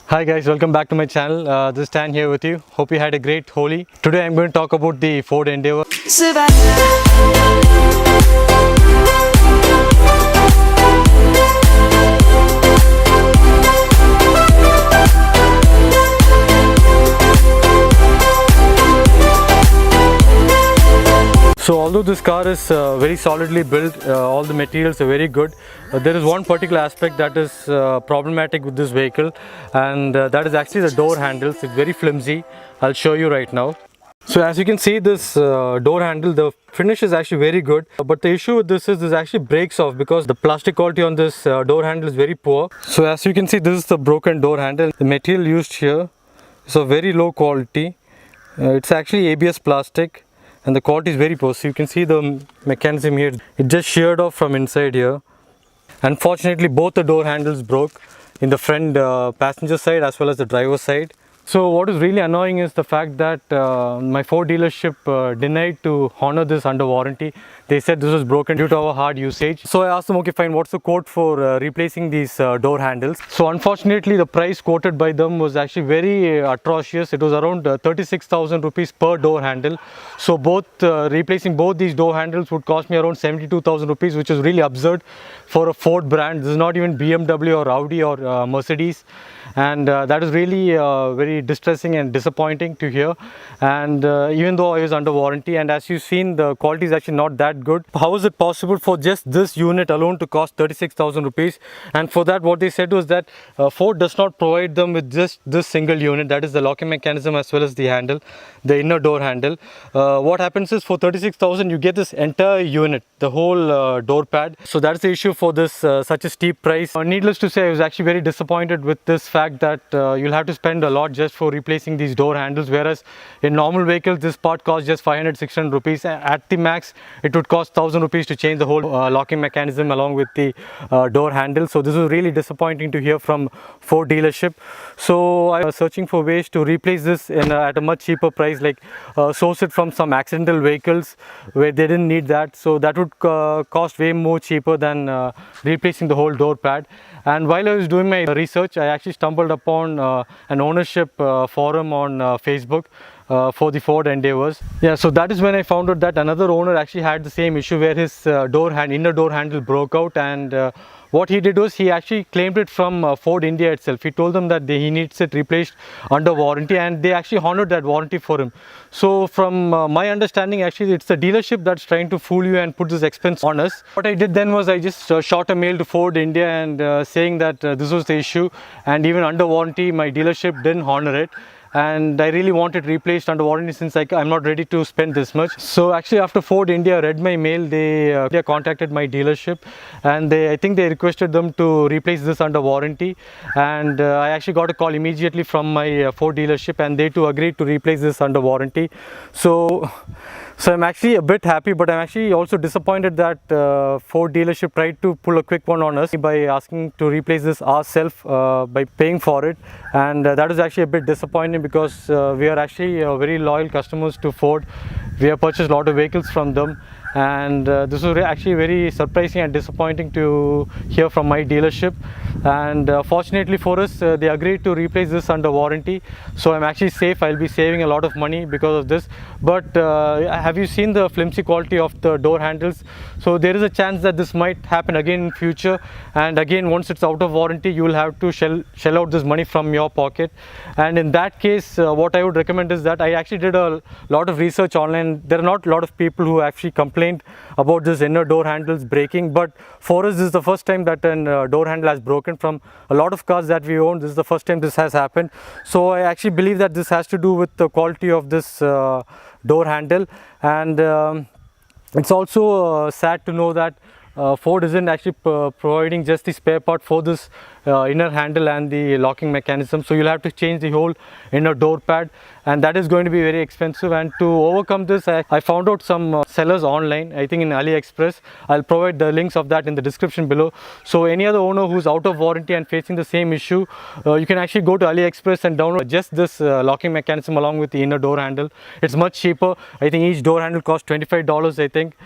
Hi guys, welcome back to my channel. This is Stan here with you. Hope you had a great Holi. Today I'm going to talk about the Ford Endeavour. So although this car is very solidly built, all the materials are very good. There is one particular aspect that is problematic with this vehicle, and that is actually the door handles. It's very flimsy. I'll show you right now. So as you can see, this door handle, the finish is actually very good, but the issue with this is this actually breaks off because the plastic quality on this door handle is very poor. So as you can see, this is the broken door handle. The material used here is of very low quality. It's actually ABS plastic, and the quality is very poor. So you can see the mechanism here, it just sheared off from inside here. Unfortunately, both the door handles broke in the front passenger side as well as the driver's side. So what is really annoying is the fact that my Ford dealership denied to honor this under warranty. They said this was broken due to our hard usage. So I asked them, okay fine, what's the quote for replacing these door handles? So unfortunately the price quoted by them was actually very atrocious. It was around 36,000 rupees per door handle. So replacing both these door handles would cost me around 72,000 rupees, which is really absurd for a Ford brand. This is not even BMW or Audi or Mercedes. And that is really very distressing and disappointing to hear. And even though I was under warranty, and as you've seen, the quality is actually not that good. How is it possible for just this unit alone to cost 36,000 rupees? And for that, what they said was that Ford does not provide them with just this single unit, that is the locking mechanism as well as the handle, the inner door handle. What happens is for 36,000 you get this entire unit, the whole door pad. So that's the issue for this such a steep price. Needless to say, I was actually very disappointed with this fact that you'll have to spend a lot just for replacing these door handles, whereas in normal vehicles this part costs just 500-600 rupees. At the max it would cost 1,000 rupees to change the whole locking mechanism along with the door handle. So this was really disappointing to hear from Ford dealership. So I was searching for ways to replace this at a much cheaper price, like source it from some accidental vehicles where they didn't need that. So that would cost way more cheaper than replacing the whole door pad. And while I was doing my research, I actually stumbled upon an ownership forum on Facebook for the Ford Endeavours. Yeah, so that is when I found out that another owner actually had the same issue where his inner door handle broke out, and what he did was he actually claimed it from Ford India itself. He told them that he needs it replaced under warranty, and they actually honored that warranty for him. So from my understanding, actually it's the dealership that's trying to fool you and put this expense on us. What I did then was I just shot a mail to Ford India and saying that this was the issue, and even under warranty my dealership didn't honor it. And I really want it replaced under warranty since I'm not ready to spend this much. So actually after Ford India read my mail, they contacted my dealership, and I think they requested them to replace this under warranty. And I actually got a call immediately from my Ford dealership, and they too agreed to replace this under warranty. So I'm actually a bit happy, but I'm actually also disappointed that Ford dealership tried to pull a quick one on us by asking to replace this ourselves by paying for it. And that was actually a bit disappointing because we are actually very loyal customers to Ford. We have purchased a lot of vehicles from them, and this was actually very surprising and disappointing to hear from my dealership. And fortunately for us, they agreed to replace this under warranty, so I'm actually safe. I'll be saving a lot of money because of this. But have you seen the flimsy quality of the door handles? So there is a chance that this might happen again in future, and again once it's out of warranty you will have to shell out this money from your pocket. And in that case, what I would recommend is that I actually did a lot of research online. There are not a lot of people who actually complained about this inner door handles breaking, but for us this is the first time that a door handle has broken. From a lot of cars that we own, this is the first time this has happened. So I actually believe that this has to do with the quality of this door handle. And it's also sad to know that Ford isn't actually providing just the spare part for this inner handle and the locking mechanism. So you'll have to change the whole inner door pad, and that is going to be very expensive. And to overcome this, I found out some sellers online, I think in AliExpress. I'll provide the links of that in the description below. So any other owner who's out of warranty and facing the same issue, you can actually go to AliExpress and download just this locking mechanism along with the inner door handle. It's much cheaper. I think each door handle costs $25, I think,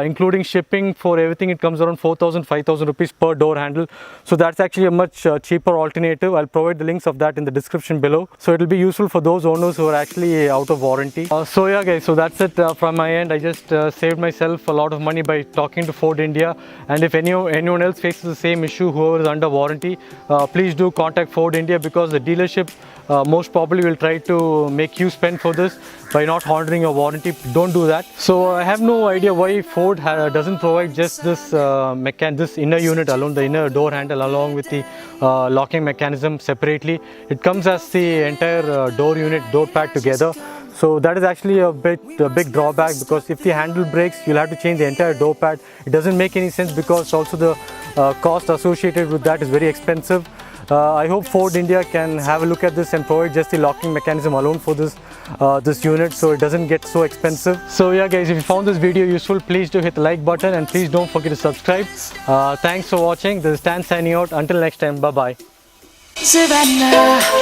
including shipping. For everything it comes around 4,000 5,000 rupees per door handle. So that's actually a much cheaper alternative. I'll provide the links of that in the description below. So it will be useful for those owners who are actually out of warranty. So yeah guys, so that's it from my end. I just saved myself a lot of money by talking to Ford India. And if anyone else faces the same issue, whoever is under warranty, please do contact Ford India, because the dealership most probably will try to make you spend for this by not honoring your warranty. Don't do that. So I have no idea why Ford doesn't provide just this this inner unit alone, the inner door handle, along with the locking mechanism separately. It comes as the entire door unit, door pad together. So that is actually a big drawback, because if the handle breaks, you'll have to change the entire door pad. It doesn't make any sense, because also the cost associated with that is very expensive. I hope Ford India can have a look at this and provide just the locking mechanism alone for this unit, so it doesn't get so expensive. So yeah guys, if you found this video useful, please do hit the like button, and please don't forget to subscribe. Thanks for watching. This is Stan signing out. Until next time, bye bye. Savannah.